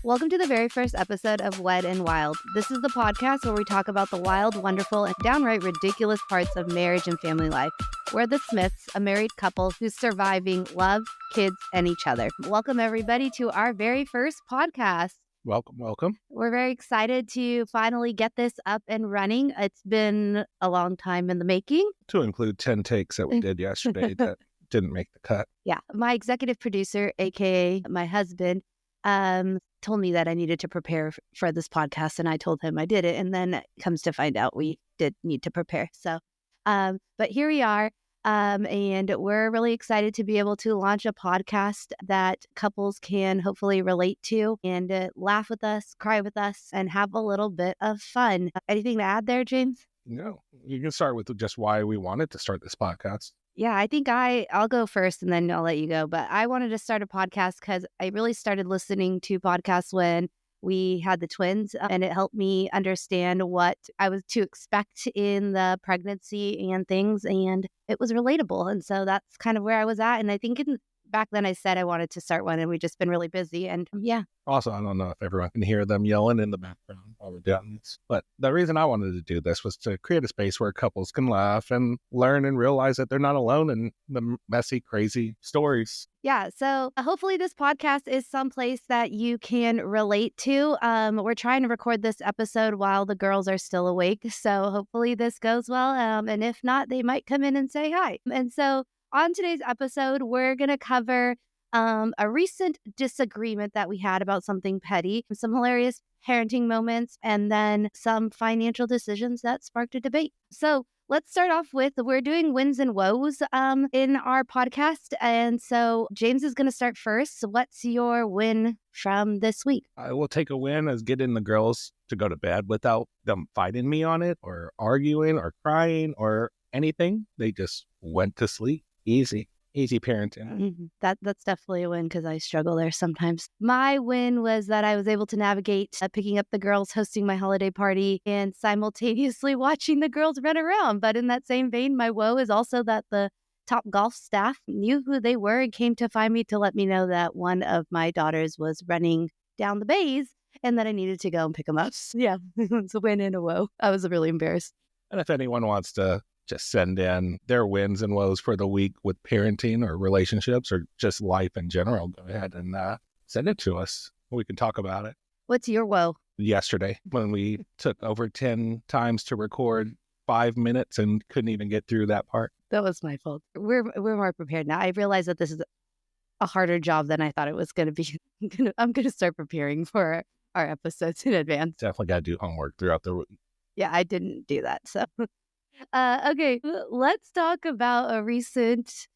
Welcome to the very first episode of Wed and Wild. This is the podcast where we talk about the wild, wonderful, and downright ridiculous parts of marriage and family life. We're the Smiths, a married couple who's surviving love, kids, and each other. Welcome, everybody, to our very first podcast. Welcome. We're very excited to finally get this up and running. It's been a long time in the making. To include 10 takes that we did yesterday that didn't make the cut. Yeah. My executive producer, aka my husband, told me that I needed to prepare for this podcast, and I told him I did it. And then it comes to find out we did need to prepare. So, but here we are. And we're really excited to be able to launch a podcast that couples can hopefully relate to and laugh with us, cry with us, and have a little bit of fun. Anything to add there, James? No, you can start with just why we wanted to start this podcast. Yeah, I think I'll go first and then I'll let you go. But I wanted to start a podcast because I really started listening to podcasts when we had the twins, and it helped me understand what I was to expect in the pregnancy and things, and it was relatable. And so that's kind of where I was at. And I think back then I said I wanted to start one, and we've just been really busy. And yeah. Also, I don't know if everyone can hear them yelling in the background while we're doing this, but the reason I wanted to do this was to create a space where couples can laugh and learn and realize that they're not alone in the messy, crazy stories. Yeah, so hopefully this podcast is someplace that you can relate to. We're trying to record this episode while the girls are still awake, so hopefully this goes well. And if not, they might come in and say hi. And so on today's episode, we're going to cover a recent disagreement that we had about something petty, some hilarious parenting moments, and then some financial decisions that sparked a debate. So let's start off with, we're doing wins and woes in our podcast. And so James is going to start first. So what's your win from this week? I will take a win as getting the girls to go to bed without them fighting me on it or arguing or crying or anything. They just went to sleep. Easy parenting. Mm-hmm. That's definitely a win because I struggle there sometimes. My win was that I was able to navigate picking up the girls, hosting my holiday party, and simultaneously watching the girls run around. But in that same vein, my woe is also that the top golf staff knew who they were and came to find me to let me know that one of my daughters was running down the bays and that I needed to go and pick them up. Yeah, it's a win and a woe. I was really embarrassed. And if anyone wants to just send in their wins and woes for the week with parenting or relationships or just life in general, go ahead and send it to us. We can talk about it. What's your woe? Yesterday, when we took over 10 times to record 5 minutes and couldn't even get through that part. That was my fault. We're more prepared now. I realize that this is a harder job than I thought it was going to be. I'm going to start preparing for our episodes in advance. Definitely got to do homework throughout the week. Yeah, I didn't do that. So, okay, let's talk about a recent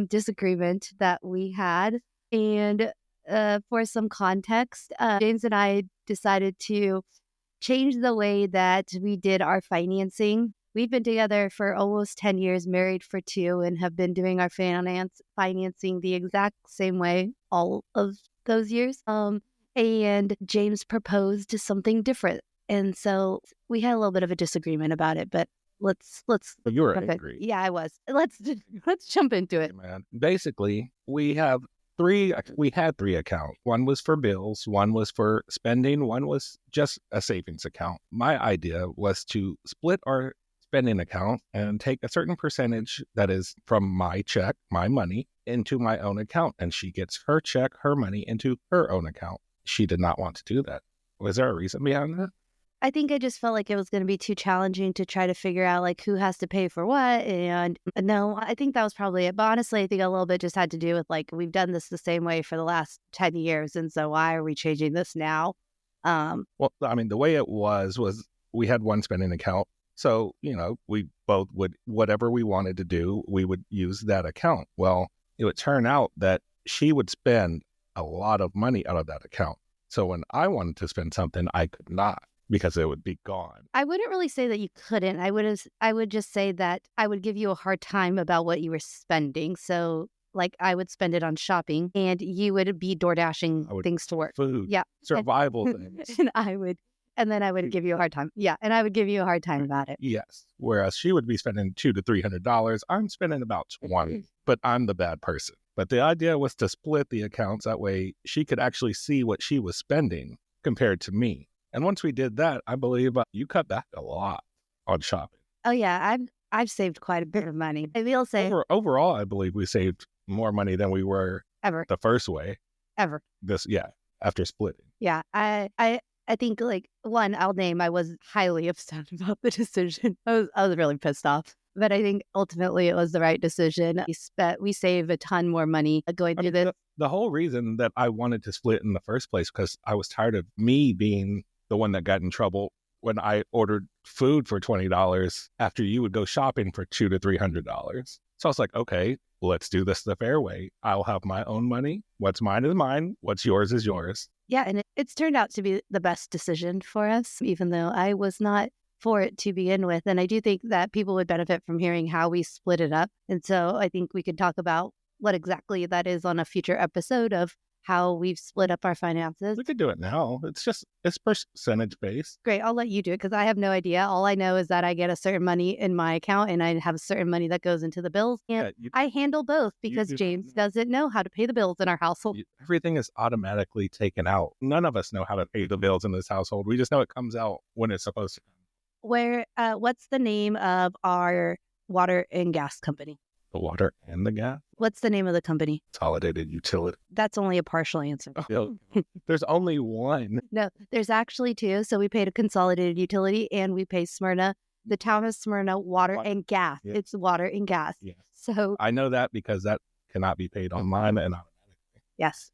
disagreement that we had. And for some context, James and I decided to change the way that we did our financing. We've been together for almost 10 years, married for 2, and have been doing our financing the exact same way all of those years. And James proposed something different. And so we had a little bit of a disagreement about it, but let's. You were angry. Yeah, I was. Let's jump into it. Man, basically, we had 3 accounts. One was for bills, one was for spending, one was just a savings account. My idea was to split our spending account and take a certain percentage that is from my check, my money, into my own account. And she gets her check, her money into her own account. She did not want to do that. Was there a reason behind that? I think I just felt like it was going to be too challenging to try to figure out like who has to pay for what. And no, I think that was probably it. But honestly, I think a little bit just had to do with like, we've done this the same way for the last 10 years. And so why are we changing this now? Well, I mean, the way it was we had one spending account. So, we both would, whatever we wanted to do, we would use that account. Well, it would turn out that she would spend a lot of money out of that account. So when I wanted to spend something, I could not, because it would be gone. I wouldn't really say that you couldn't. I would just say that I would give you a hard time about what you were spending. So like I would spend it on shopping and you would be door dashing things to work. Food. Yeah. Survival things. And then I would give you a hard time. Yeah. And I would give you a hard time about it. Yes. Whereas she would be spending $200 to $300. I'm spending about $20, but I'm the bad person. But the idea was to split the accounts. That way she could actually see what she was spending compared to me. And once we did that, I believe you cut back a lot on shopping. Oh yeah, I've saved quite a bit of money. I will say Overall, I believe we saved more money than we were ever the first way. ever. After splitting. Yeah, I think like one, I'll name. I was highly upset about the decision. I was really pissed off. But I think ultimately it was the right decision. We save a ton more money going through this. The whole reason that I wanted to split in the first place, because I was tired of me being the one that got in trouble when I ordered food for $20 after you would go shopping for $200 to $300. So I was like, okay, let's do this the fair way. I'll have my own money. What's mine is mine. What's yours is yours. Yeah, and it's turned out to be the best decision for us, even though I was not for it to begin with. And I do think that people would benefit from hearing how we split it up. And so I think we could talk about what exactly that is on a future episode of how we've split up our finances. We could do it now. It's percentage based. Great. I'll let you do it because I have no idea. All I know is that I get a certain money in my account and I have a certain money that goes into the bills. And I handle both because James doesn't know how to pay the bills in our household. Everything is automatically taken out. None of us know how to pay the bills in this household. We just know it comes out when it's supposed to. What's the name of our water and gas company? The water and the gas? What's the name of the company? Consolidated Utility. That's only a partial answer. There's only one. No, there's actually two. So we paid a consolidated utility and we pay Smyrna, the town of Smyrna, water and gas. Yeah. It's water and gas. Yes. So I know that because that cannot be paid online and automatically. Yes.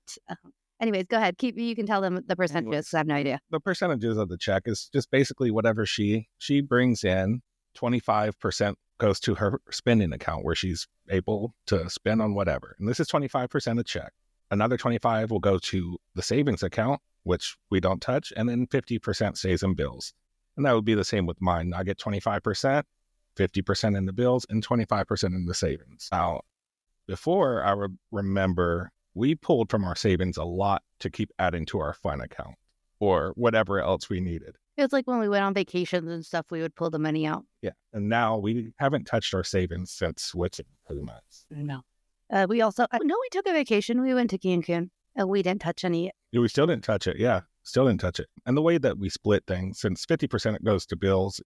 Anyways, go ahead. You can tell them the percentages because I have no idea. The percentages of the check is just basically whatever she brings in. 25% goes to her spending account where she's able to spend on whatever. And this is 25% of check. Another 25 will go to the savings account, which we don't touch. And then 50% stays in bills. And that would be the same with mine. I get 25%, 50% in the bills, and 25% in the savings. Now, before I remember, we pulled from our savings a lot to keep adding to our fun account or whatever else we needed. It's like when we went on vacations and stuff, we would pull the money out. Yeah. And now we haven't touched our savings since switching pretty much. No. We also, we took a vacation. We went to Cancun and we didn't touch any. We still didn't touch it. Yeah. Still didn't touch it. And the way that we split things, since 50% goes to bills,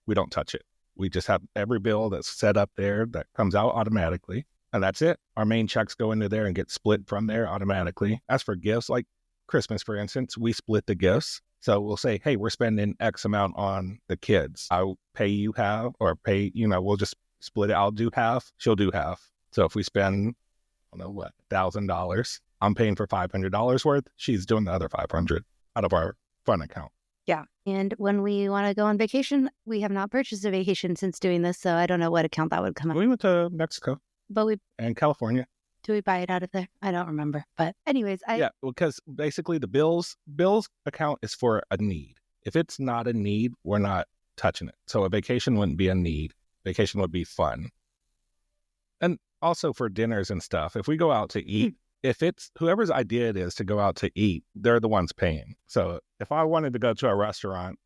we don't touch it. We just have every bill that's set up there that comes out automatically. And that's it. Our main checks go into there and get split from there automatically. As for gifts, like Christmas, for instance, we split the gifts. So we'll say, hey, we're spending X amount on the kids. I'll pay you half or we'll just split it. I'll do half. She'll do half. So if we spend, $1,000, I'm paying for $500 worth. She's doing the other 500 out of our fun account. Yeah. And when we want to go on vacation, we have not purchased a vacation since doing this. So I don't know what account that would come out. We went to Mexico. And California. Do we buy it out of there? I don't remember. But anyways, because basically the bills account is for a need. If it's not a need, we're not touching it. So a vacation wouldn't be a need. Vacation would be fun. And also for dinners and stuff, if we go out to eat, if it's whoever's idea it is to go out to eat, they're the ones paying. So if I wanted to go to a restaurant,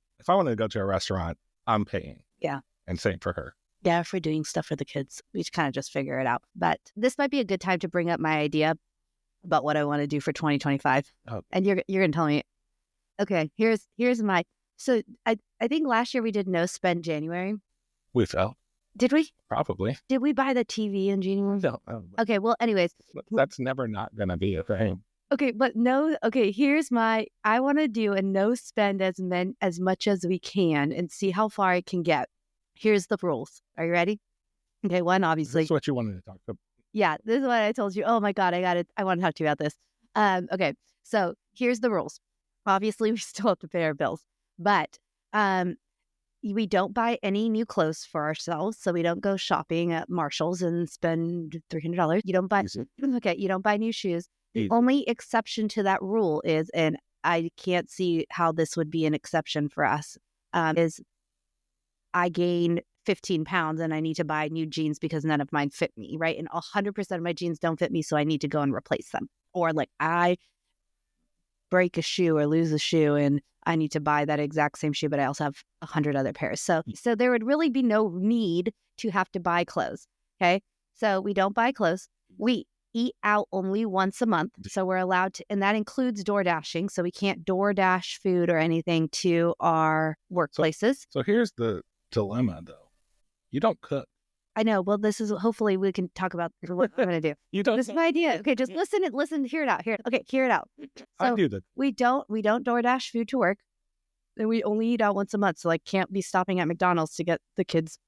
I'm paying. Yeah. And same for her. Yeah, if we're doing stuff for the kids, we kind of just figure it out. But this might be a good time to bring up my idea about what I want to do for 2025. Oh. And you're going to tell me, okay, here's my, so I think last year we did no spend January. We fell. Did we? Probably. Did we buy the TV in January? No. Okay, well, anyways. That's never not going to be a thing. Okay, but I want to do a no spend as much as we can and see how far I can get. Here's the rules. Are you ready? Okay, one, obviously. This is what you wanted to talk about. Yeah, this is what I told you. Oh my God, I want to talk to you about this. Okay, so here's the rules. Obviously, we still have to pay our bills, but we don't buy any new clothes for ourselves. So we don't go shopping at Marshall's and spend $300. You don't buy new shoes. The only exception to that rule is, and I can't see how this would be an exception for us, is I gain 15 pounds and I need to buy new jeans because none of mine fit me, right? And 100% of my jeans don't fit me, so I need to go and replace them. Or like I break a shoe or lose a shoe and I need to buy that exact same shoe, but I also have 100 other pairs. So there would really be no need to have to buy clothes, okay? So we don't buy clothes. We eat out only once a month. So we're allowed to, and that includes door dashing. So we can't door dash food or anything to our workplaces. So here's the dilemma, though. You don't cook. I know. Well, this is, hopefully we can talk about what I'm going to do. You don't. This is my idea. Okay, just listen, hear it out. Okay, hear it out. So I do that. we don't DoorDash food to work, and we only eat out once a month. So like, can't be stopping at McDonald's to get the kids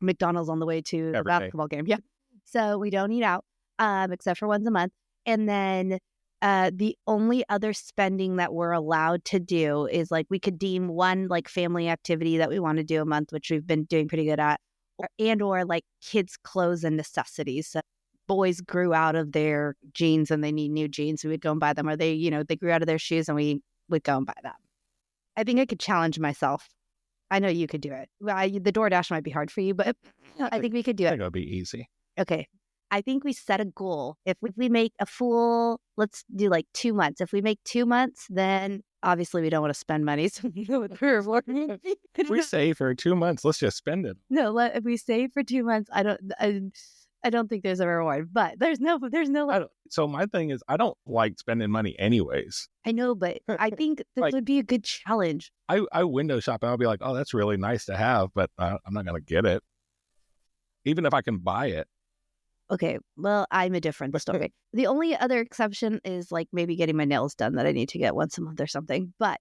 McDonald's on the way to the basketball game. Yeah. So we don't eat out, except for once a month. And then the only other spending that we're allowed to do is like, we could deem one like family activity that we want to do a month, which we've been doing pretty good at, or like kids' clothes and necessities. So boys grew out of their jeans and they need new jeans, so we'd go and buy them. Or they grew out of their shoes and we would go and buy them. I think I could challenge myself. I know you could do it. Well, the DoorDash might be hard for you, but I think we could do it. It'll be easy. Okay. I think we set a goal. If we make a full, let's do like 2 months. If we make 2 months, then obviously we don't want to spend money. So If we save for 2 months, let's just spend it. No, if we save for 2 months, I don't think there's a reward, but there's no. So my thing is, I don't like spending money anyways. I know, but I think this would be a good challenge. I window shop and I'll be like, oh, that's really nice to have, but I'm not going to get it. Even if I can buy it. Okay, well, I'm a different story. The only other exception is like maybe getting my nails done that I need to get once a month or something. But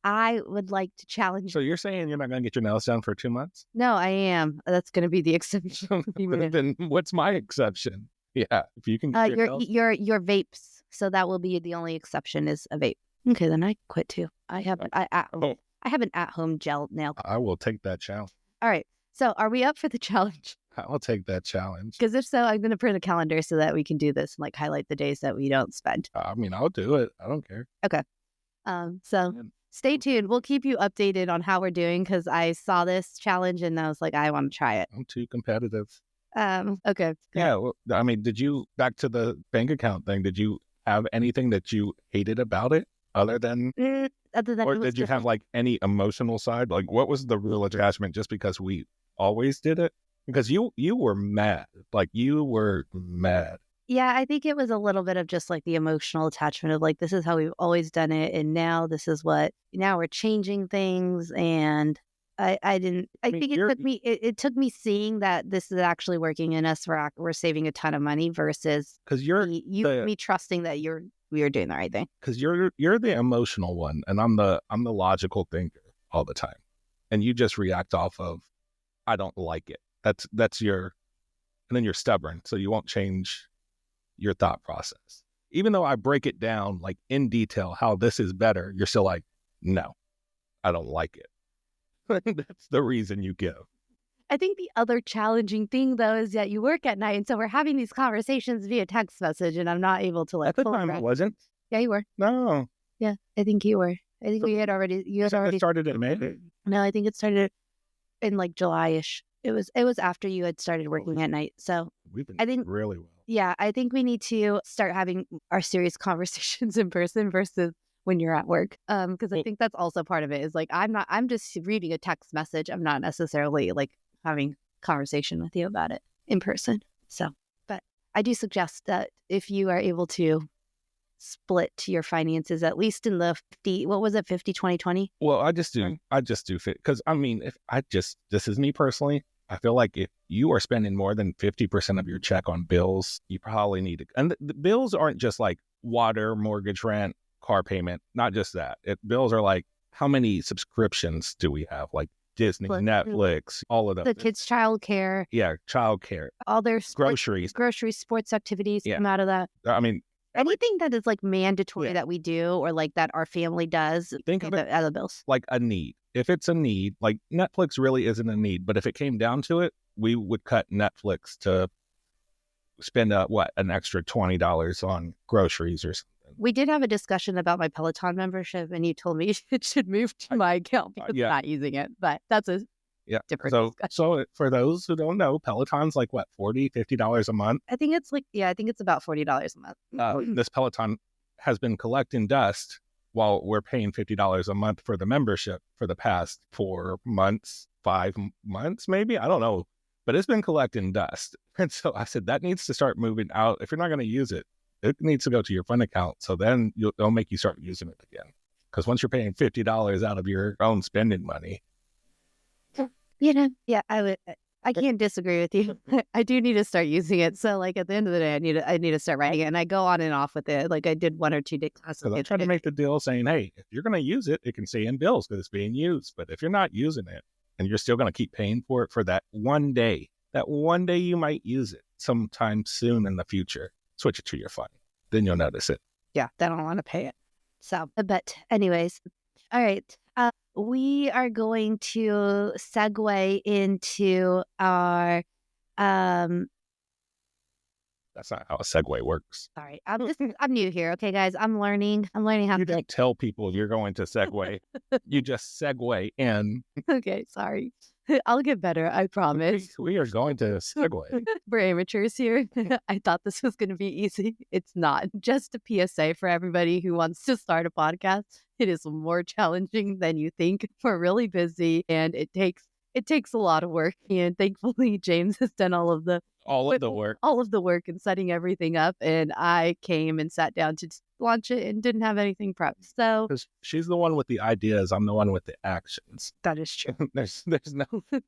I would like to challenge. So you're saying you're not going to get your nails done for 2 months? No, I am. That's going to be the exception. Then what's my exception? Yeah, if you can get your vapes. So that will be the only exception is a vape. Okay, then I quit too. I have an at-home gel nail. I will take that challenge. All right. So are we up for the challenge? I'll take that challenge. Because if so, I'm going to print a calendar so that we can do this and like highlight the days that we don't spend. I mean, I'll do it. I don't care. Okay. So stay tuned. We'll keep you updated on how we're doing because I saw this challenge and I was like, I want to try it. I'm too competitive. Okay. Yeah. Well, I mean, back to the bank account thing, did you have anything that you hated about it other than or did you have like any emotional side? Like what was the real attachment just because we always did it? Because you were mad. Like you were mad. Yeah, I think it was a little bit of just like the emotional attachment of like, this is how we've always done it. And now now we're changing things. And it took me seeing that this is actually working in us. We're saving a ton of money versus because me trusting that we are doing the right thing. Because you're the emotional one and I'm the logical thinker all the time. And you just react off of, I don't like it. That's and then you're stubborn. So you won't change your thought process. Even though I break it down like in detail how this is better, you're still like, no, I don't like it. That's the reason you give. I think the other challenging thing though is that you work at night, and so we're having these conversations via text message, and I'm not able to like. At the time, I wasn't. Yeah, you were. No. Yeah, I think you were. I think we had already. You had already started in May. No, I think it started in like July-ish. It was after you had started working at night. So I think really well. Yeah, I think we need to start having our serious conversations in person versus when you're at work. Because I think that's also part of it is like, I'm just reading a text message. I'm not necessarily like having conversation with you about it in person. So, but I do suggest that if you are able to split your finances, at least in the 50-20-20? Well, I just do fit. Because I mean, this is me personally. I feel like if you are spending more than 50% of your check on bills, you probably need to, and the bills aren't just like water, mortgage, rent, car payment, not just that. Bills are like, how many subscriptions do we have? Like Disney, Netflix, all of them. The kids' childcare. Yeah, childcare. All their groceries, sports activities come out of that. I mean, anything that is like mandatory that we do or like that our family does. Think of it out of bills. Like a need. If it's a need, like Netflix really isn't a need, but if it came down to it, we would cut Netflix to spend an extra $20 on groceries or something. We did have a discussion about my Peloton membership, and you told me it should move to my account because I'm not using it. But that's a different discussion. So for those who don't know, Peloton's like what, $40, $50 a month? I think it's about $40 a month. This Peloton has been collecting dust while we're paying $50 a month for the membership for the past 4 months, 5 months, maybe. I don't know. but it's been collecting dust. And so I said, that needs to start moving out. If you're not going to use it, it needs to go to your fund account. So then they'll make you start using it again. Because once you're paying $50 out of your own spending money. Yeah, I can't disagree with you. I do need to start using it. So like at the end of the day, I need to start writing it, and I go on and off with it. Like I did 1 or 2 day classes. So I'm trying to make the deal saying, hey, if you're going to use it, it can stay in bills because it's being used. But if you're not using it and you're still going to keep paying for it for that one day you might use it sometime soon in the future, switch it to your fund. Then you'll notice it. Yeah, then I want to pay it. So, but anyways, all right. We are going to segue into our That's not how a segue works. sorry, I'm new here. Okay, guys, I'm learning how You to. don't tell people you're going to segue. You just segue in. Okay, sorry. I'll get better, I promise. We are going to segue. We're amateurs here. I thought this was going to be easy. It's not. Just a PSA for everybody who wants to start a podcast. It is more challenging than you think. We're really busy, and it takes a lot of work. And thankfully, James has done all of the work and setting everything up. And I came and sat down to launch it and didn't have anything prepped. So Because she's the one with the ideas. I'm the one with the actions. that is true. There's no.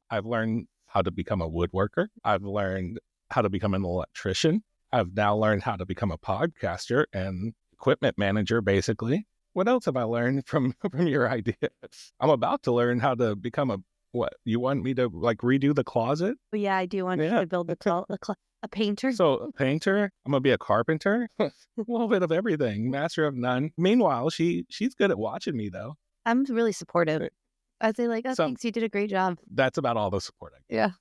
I've learned how to become a woodworker. I've learned how to become an electrician. I've now learned how to become a podcaster and equipment manager, basically. What else have I learned from your ideas? I'm about to learn how to become what? You want me to like redo the closet? But yeah, I do want you to build a painter. So a painter, I'm gonna be a carpenter, a little bit of everything, master of none. Meanwhile, she's good at watching me though. I'm really supportive. I say like, thanks, you did a great job. That's about all the support I get.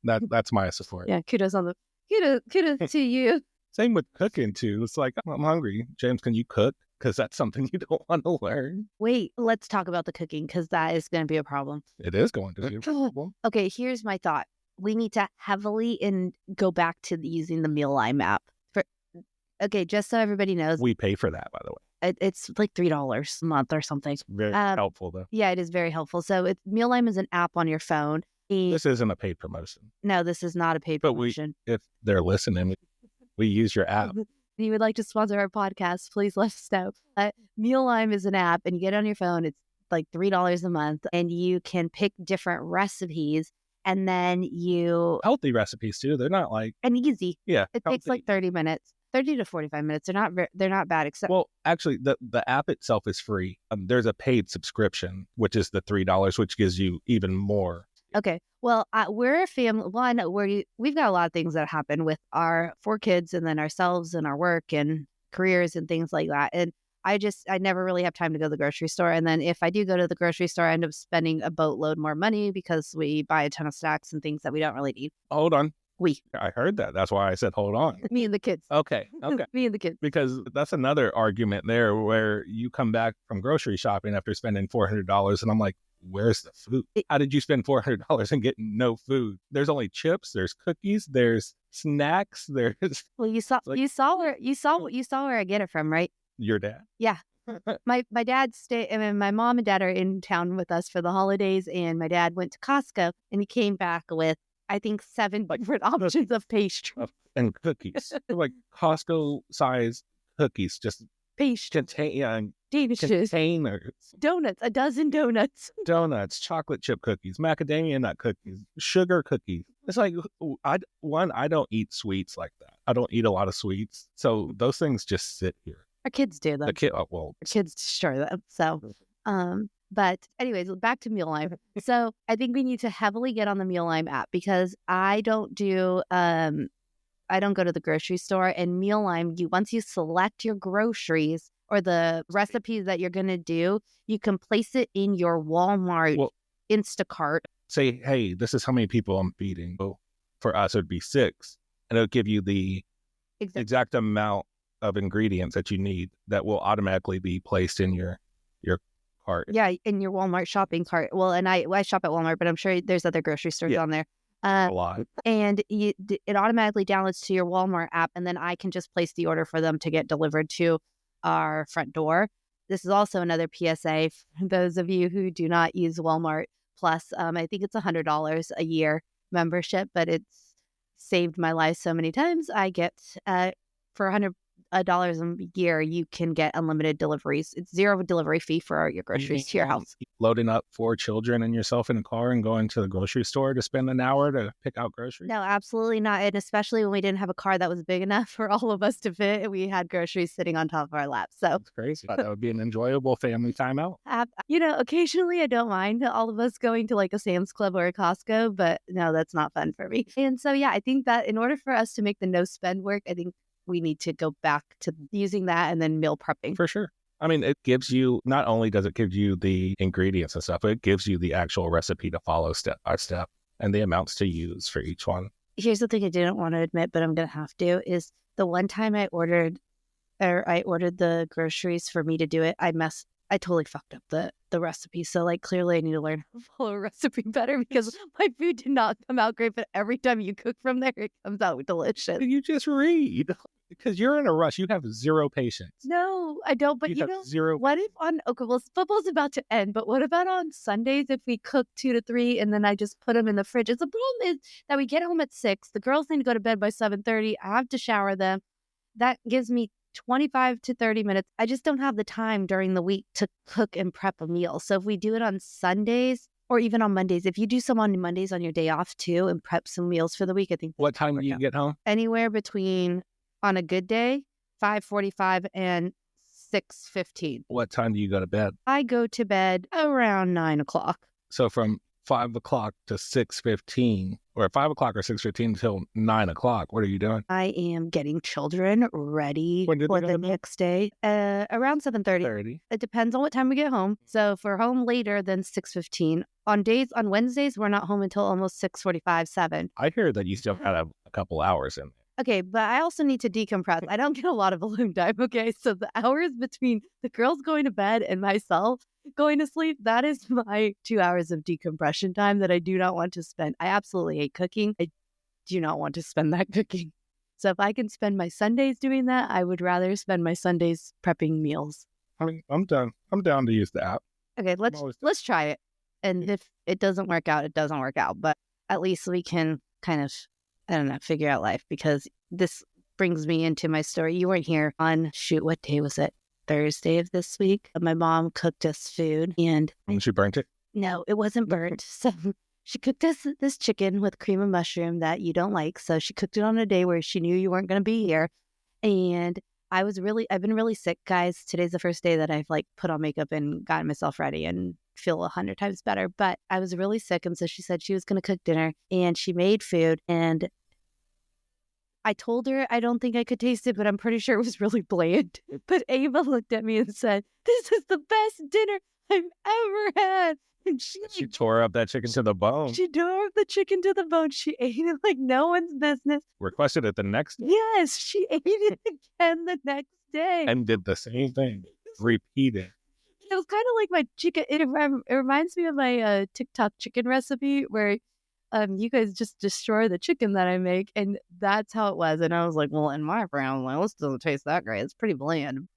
Yeah. That's my support. Yeah, kudos to you. Same with cooking too. It's like, I'm hungry. James, can you cook? Because that's something you don't want to learn. Wait, let's talk about the cooking because that is going to be a problem. It is going to be a problem. Okay, here's my thought. We need to heavily go back to using the Mealime app. Okay, just so everybody knows. We pay for that, by the way. It's like $3 a month or something. It's very helpful, though. Yeah, it is very helpful. So Mealime is an app on your phone. This isn't a paid promotion. No, this is not a paid promotion. If they're listening, we use your app. If you would like to sponsor our podcast, please let us know. Mealime is an app, and you get it on your phone. It's like $3 a month, and you can pick different recipes, and then healthy recipes too. They're not like easy. Yeah, it takes like 30 to 45 minutes. They're not bad. Except actually, the app itself is free. There's a paid subscription, which is the $3, which gives you even more. Okay. Well, we're a family. One, we've got a lot of things that happen with our 4 kids and then ourselves and our work and careers and things like that. And I never really have time to go to the grocery store. And then if I do go to the grocery store, I end up spending a boatload more money because we buy a ton of snacks and things that we don't really need. Hold on. We. I heard that. That's why I said, hold on. Me and the kids. Okay. Me and the kids. Because that's another argument there where you come back from grocery shopping after spending $400 and I'm like, where's the food? How did you spend $400 and get no food? There's only chips, there's cookies, there's snacks, there's. Well, you saw where I get it from, right? Your dad? Yeah. My dad my mom and dad are in town with us for the holidays, and my dad went to Costco and he came back with, I think, 7 different options of pastry and cookies. Like Costco size cookies, just pastry. Containers. Donuts, a dozen donuts. Donuts, chocolate chip cookies, macadamia nut cookies, sugar cookies. It's like, I don't eat sweets like that. I don't eat a lot of sweets. So those things just sit here. Our kids do them. Our kids destroy them. So, but anyways, back to Mealime. So I think we need to heavily get on the Mealime app because I don't go to the grocery store, and Mealime, once you select your groceries or the recipes that you're going to do, you can place it in your Walmart Instacart. Say, hey, this is how many people I'm feeding. So for us, it would be 6. And it'll give you the exact amount of ingredients that you need that will automatically be placed in your cart. Yeah, in your Walmart shopping cart. Well, and I shop at Walmart, but I'm sure there's other grocery stores on there. A lot. And it automatically downloads to your Walmart app, and then I can just place the order for them to get delivered to our front door. This is also another PSA for those of you who do not use Walmart Plus. I think it's $100 a year membership, but it's saved my life so many times. I get for $100 a year, you can get unlimited deliveries. It's zero delivery fee for your groceries to your house. Loading up 4 children and yourself in a car and going to the grocery store to spend an hour to pick out groceries? No, absolutely not. And especially when we didn't have a car that was big enough for all of us to fit, we had groceries sitting on top of our laps. So That's crazy. That would be an enjoyable family time out. occasionally I don't mind all of us going to like a Sam's Club or a Costco, but no, that's not fun for me. And so, yeah, I think that in order for us to make the no spend work, I think we need to go back to using that and then meal prepping. For sure. I mean, it gives you, not only does it give you the ingredients and stuff, but it gives you the actual recipe to follow step by step and the amounts to use for each one. Here's the thing I didn't want to admit, but I'm going to have to, is the one time I ordered the groceries for me to do it, I totally fucked up the recipe. So like clearly I need to learn how to follow a recipe better because my food did not come out great, but every time you cook from there, it comes out delicious. You just read because you're in a rush. You have zero patience. No, I don't. But you know, zero. what if football's about to end, but what about on Sundays if we cook 2 to 3 and then I just put them in the fridge? The problem is that we get home at 6. The girls need to go to bed by 7:30. I have to shower them. That gives me 25 to 30 minutes. I just don't have the time during the week to cook and prep a meal. So if we do it on Sundays or even on Mondays, if you do some on Mondays on your day off too and prep some meals for the week, I think. What time do you get home? Anywhere between, on a good day, 5:45 and 6:15. What time do you go to bed? I go to bed around 9 o'clock. So from 5 o'clock to 6:15, or 5 o'clock or 6:15 until 9 o'clock, what are you doing? I am getting children ready for the next day. Around 7:30. It depends on what time we get home. So if we're home later than 6:15, on Wednesdays, we're not home until almost 6:45, 7. I hear that you still have a couple hours in there. Okay, but I also need to decompress. I don't get a lot of alone time, okay? So the hours between the girls going to bed and myself going to sleep, that is my 2 hours of decompression time that I do not want to spend. I absolutely hate cooking. I do not want to spend that cooking. So if I can spend my Sundays doing that, I would rather spend my Sundays prepping meals. I mean, I'm down to use the app. Okay, let's try it. And if it doesn't work out, it doesn't work out. But at least we can kind of, I don't know, figure out life, because this brings me into my story. You weren't here on, what day was it? Thursday of this week. My mom cooked us food and she burnt it? No, it wasn't burnt. So she cooked us this chicken with cream and mushroom that you don't like. So she cooked it on a day where she knew you weren't going to be here. And I've been really sick, guys. Today's the first day that I've like put on makeup and gotten myself ready and feel 100 times better. But I was really sick. And so she said she was going to cook dinner and she made food. And I told her I don't think I could taste it, but I'm pretty sure it was really bland. But Ava looked at me and said, "This is the best dinner I've ever had." And she tore up that chicken to the bone. She tore up the chicken to the bone. She ate it like no one's business. Requested it the next day. Yes, she ate it again the next day. And did the same thing. Repeated. It was kind of like my chicken. It reminds me of my TikTok chicken recipe where you guys just destroy the chicken that I make. And that's how it was. And I was like, well, in my brand, like, this doesn't taste that great. It's pretty bland.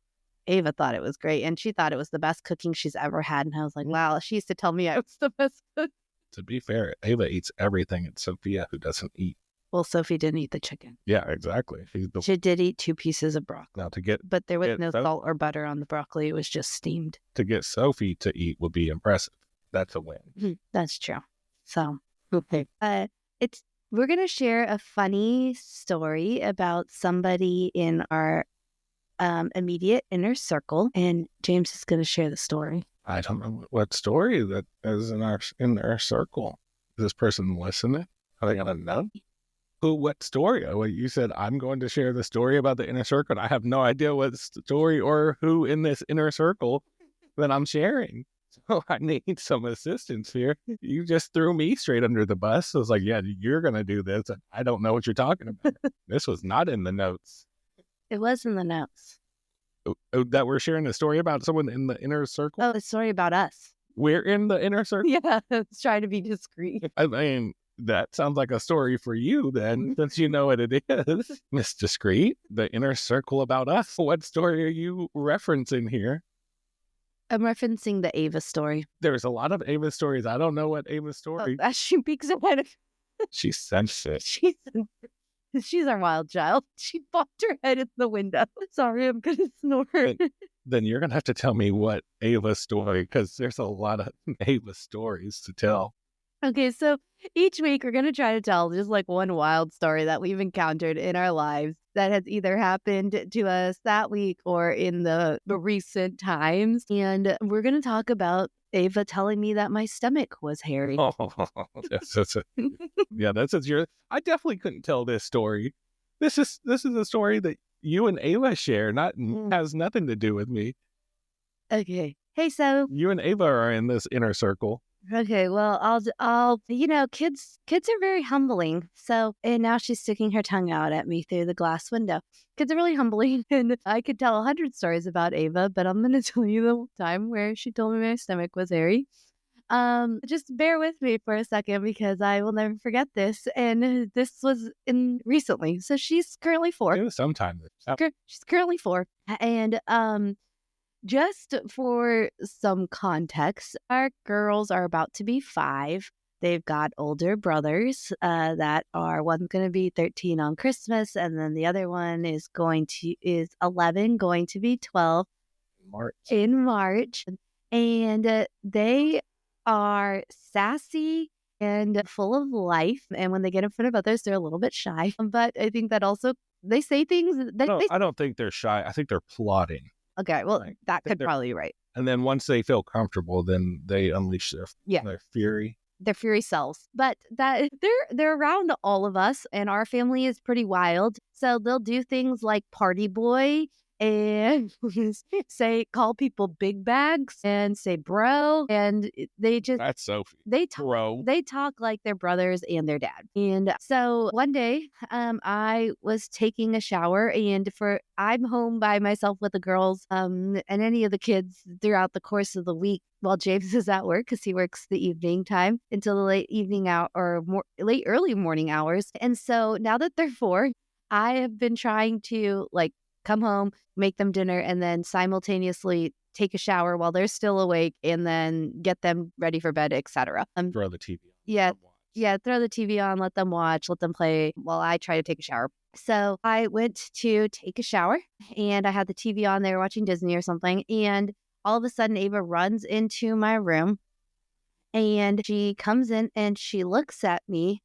Ava thought it was great. And she thought it was the best cooking she's ever had. And I was like, wow, she used to tell me I was the best cook. To be fair, Ava eats everything. It's Sophia who doesn't eat. Well, Sophie didn't eat the chicken. Yeah, exactly. She did eat 2 pieces of broccoli. Now but there was no salt or butter on the broccoli. It was just steamed. To get Sophie to eat would be impressive. That's a win. That's true. So, okay. We're going to share a funny story about somebody in our immediate inner circle, and James is going to share the story. I don't know what story that is in our circle. Is this person listening? Are they going to know? What story? Oh, you said I'm going to share the story about the inner circle. I have no idea what story or who in this inner circle that I'm sharing. So I need some assistance here. You just threw me straight under the bus. I was like, yeah, you're going to do this. I don't know what you're talking about. This was not in the notes. It was in the notes. That we're sharing a story about someone in the inner circle? Oh, a story about us. We're in the inner circle? Yeah, it's trying to be discreet. I mean, that sounds like a story for you then, since you know what it is. Miss Discreet, the inner circle about us. What story are you referencing here? I'm referencing the Ava story. There's a lot of Ava stories. I don't know what Ava story. As she peeks ahead. She sensed it. She's our wild child. She popped her head in the window. Sorry, I'm gonna snore. Then you're gonna have to tell me what Ava's story, because there's a lot of Ava stories to tell. Okay, so each week we're going to try to tell just like one wild story that we've encountered in our lives that has either happened to us that week or in the recent times. And we're going to talk about Ava telling me that my stomach was hairy. Oh, I definitely couldn't tell this story. This is a story that you and Ava share, has nothing to do with me. Okay. Hey, so you and Ava are in this inner circle. Okay, well, I'll, kids are very humbling. So, and now she's sticking her tongue out at me through the glass window. Kids are really humbling, and I could tell 100 stories about Ava, but I'm going to tell you the time where she told me my stomach was hairy. Just bear with me for a second because I will never forget this. And this was recently. So she's currently 4. It was sometime. She's currently 4. And, just for some context, our girls are about to be 5. They've got older brothers that are, one's going to be 13 on Christmas, and then the other one is 11, going to be 12 in March. And they are sassy and full of life. And when they get in front of others, they're a little bit shy. But I think that also they say things that I don't think they're shy. I think they're plotting. Okay, well, that could probably be right. And then once they feel comfortable, then they unleash their fury. Their fury selves. But that they're around all of us, and our family is pretty wild. So they'll do things like party boy and call people big bags and say bro, and they just that's Sophie. They talk like their brothers and their dad. And so one day, I was taking a shower, and I'm home by myself with the girls, and any of the kids throughout the course of the week while James is at work because he works the evening time until the late evening hour or early morning hours. And so now that they're 4, I have been trying to come home, make them dinner, and then simultaneously take a shower while they're still awake, and then get them ready for bed, etc. Throw the TV on. Yeah, throw the TV on, let them watch, let them play while I try to take a shower. So I went to take a shower, and I had the TV on. They were watching Disney or something, and all of a sudden, Ava runs into my room, and she comes in, and she looks at me,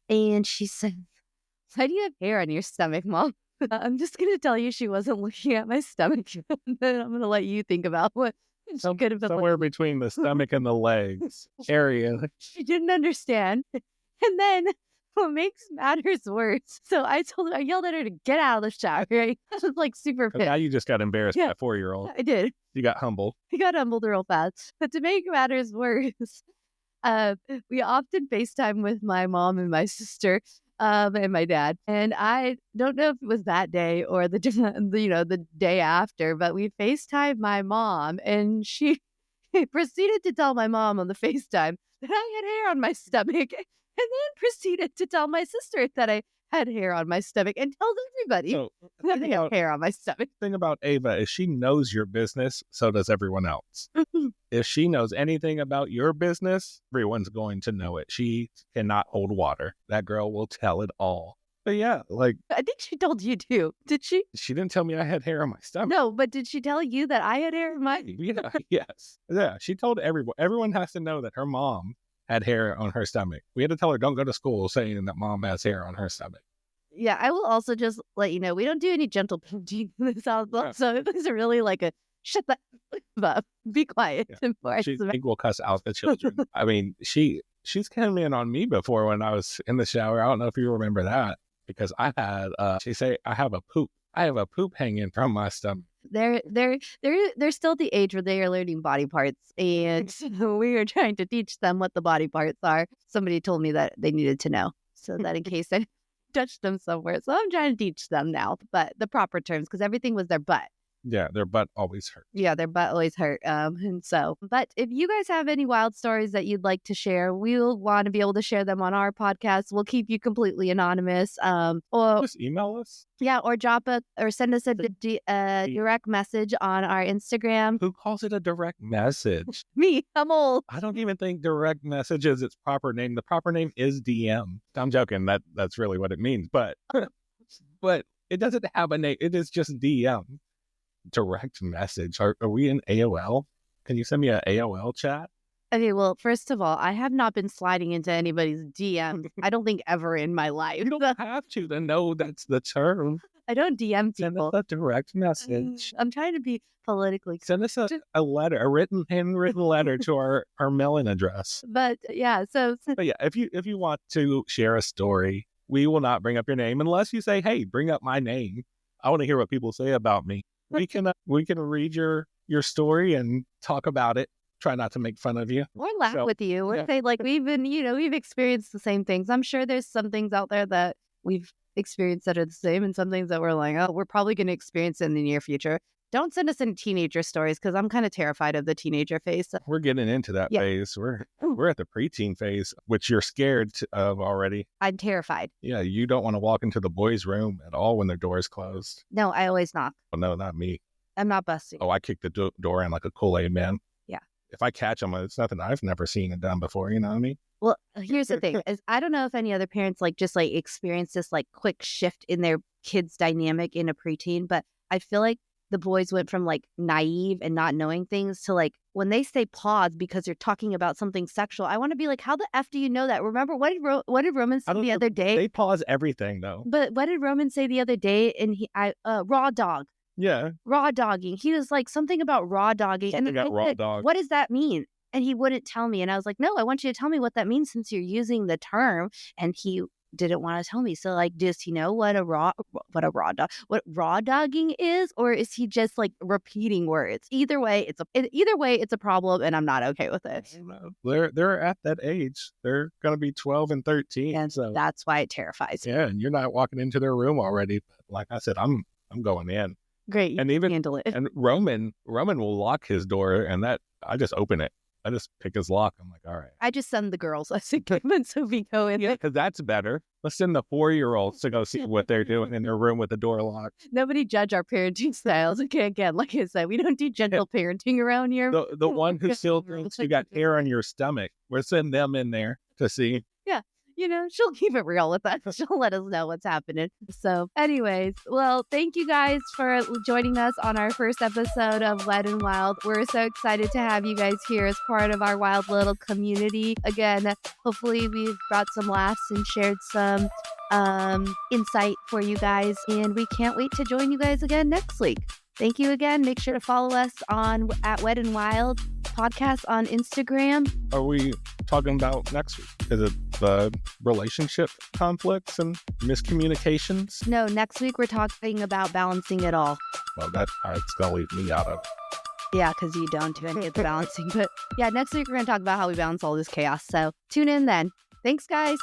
and she says, "Why do you have hair on your stomach, Mom?" I'm just going to tell you she wasn't looking at my stomach. Then I'm going to let you think about what she could have been somewhere between the stomach and the legs area. She didn't understand. And then what makes matters worse, so I yelled at her to get out of the shower, right? I was like super pissed. Now you just got embarrassed by a 4-year-old. I did. You got humbled. I got humbled real fast. But to make matters worse, we often FaceTime with my mom and my sister. And my dad. And I don't know if it was that day or the day after, but we FaceTimed my mom, and she proceeded to tell my mom on the FaceTime that I had hair on my stomach, and then proceeded to tell my sister that I had hair on my stomach, and tells everybody that I have hair on my stomach. The thing about Ava is she knows your business, so does everyone else. If she knows anything about your business, everyone's going to know it. She cannot hold water. That girl will tell it all. But yeah, I think she told you too. Did she? She didn't tell me I had hair on my stomach. No, but did she tell you that I had hair on my? Yeah, yes. Yeah, she told everyone. Everyone has to know that her mom had hair on her stomach. We had to tell her, don't go to school saying that mom has hair on her stomach. Yeah, I will also just let you know, we don't do any gentle parenting in this house. So it was really like a shut that up, be quiet. Yeah. She think we'll cuss out the children. I mean, she's came in on me before when I was in the shower. I don't know if you remember that, because I had she say I have a poop hanging from my stomach. They're still at the age where they are learning body parts, and we are trying to teach them what the body parts are. Somebody told me that they needed to know, so that in case I touched them somewhere. So I'm trying to teach them now, but the proper terms, because everything was their butt. Yeah, their butt always hurt. Yeah, their butt always hurt. But if you guys have any wild stories that you'd like to share, we'll want to be able to share them on our podcast. We'll keep you completely anonymous. Or Just email us. yeah, or send us a direct message on our Instagram. Who calls it a direct message? Me, I'm old. I don't even think direct message is its proper name. The proper name is DM. I'm joking. That's really what it means. But but it doesn't have a name. It is just DM. Direct message. Are we in AOL? Can you send me an AOL chat? Okay, well, first of all, I have not been sliding into anybody's DM. I don't think ever in my life. You don't have to know that's the term. I don't DM Send people. us a direct message. I'm trying to be politically. Send us a letter, a handwritten letter to our mailing address. But yeah, But yeah, if you want to share a story, we will not bring up your name unless you say, "Hey, bring up my name. I want to hear what people say about me." We can read your story and talk about it. Try not to make fun of you. or laugh with you, or say like we've experienced the same things. I'm sure there's some things out there that we've experienced that are the same, and some things that we're like, oh, we're probably going to experience in the near future. Don't send us any teenager stories because I'm kind of terrified of the teenager phase. We're getting into that phase. We're at the preteen phase, which you're scared of already. I'm terrified. Yeah, you don't want to walk into the boys' room at all when their door is closed. No, I always knock. Oh, no, not me. I'm not busting. Oh, I kick the door in like a Kool-Aid man. Yeah. If I catch them, it's nothing I've never seen and done before. You know what I mean? Well, here's the thing: is I don't know if any other parents just experience this quick shift in their kids' dynamic in a preteen, but I feel like the boys went from naive and not knowing things to when they say pause because you're talking about something sexual. I want to be like, how the F do you know that? Remember, what did Roman say the other day? They pause everything though. But what did Roman say the other day? And raw dog. Yeah. Raw dogging. He was like something about raw dogging. Something about raw dog. What does that mean? And he wouldn't tell me. And I was like, no, I want you to tell me what that means since you're using the term. And he didn't want to tell me. So does he know what raw dogging is, or is he just repeating words? Either way, it's a problem, and I'm not okay with it. They're at that age. They're gonna be 12 and 13, and so that's why it terrifies me. Yeah, and you're not walking into their room already. Like I said, I'm going in. Great, and even handle it. And Roman will lock his door, and I just open it. I just pick his lock. I'm like, all right. I just send the girls. I say, come and Sophie go in. Yeah, because that's better. Let's send the 4-year-olds to go see what they're doing in their room with the door locked. Nobody judge our parenting styles. Okay, again, like I said, we don't do gentle parenting around here. The one who still thinks you got hair on your stomach, we're sending them in there to see. Yeah. She'll keep it real with us. She'll let us know what's happening. So anyways, well, thank you guys for joining us on our first episode of Wed and Wild. We're so excited to have you guys here as part of our wild little community. Again, hopefully we've brought some laughs and shared some insight for you guys. And we can't wait to join you guys again next week. Thank you again. Make sure to follow us at Wed and Wild podcast on Instagram. Are we talking about next week? Is it the relationship conflicts and miscommunications? No, next week we're talking about balancing it all. Well, it's going to leave me out of it. Yeah, because you don't do any of the balancing. But yeah, next week we're going to talk about how we balance all this chaos. So tune in then. Thanks, guys.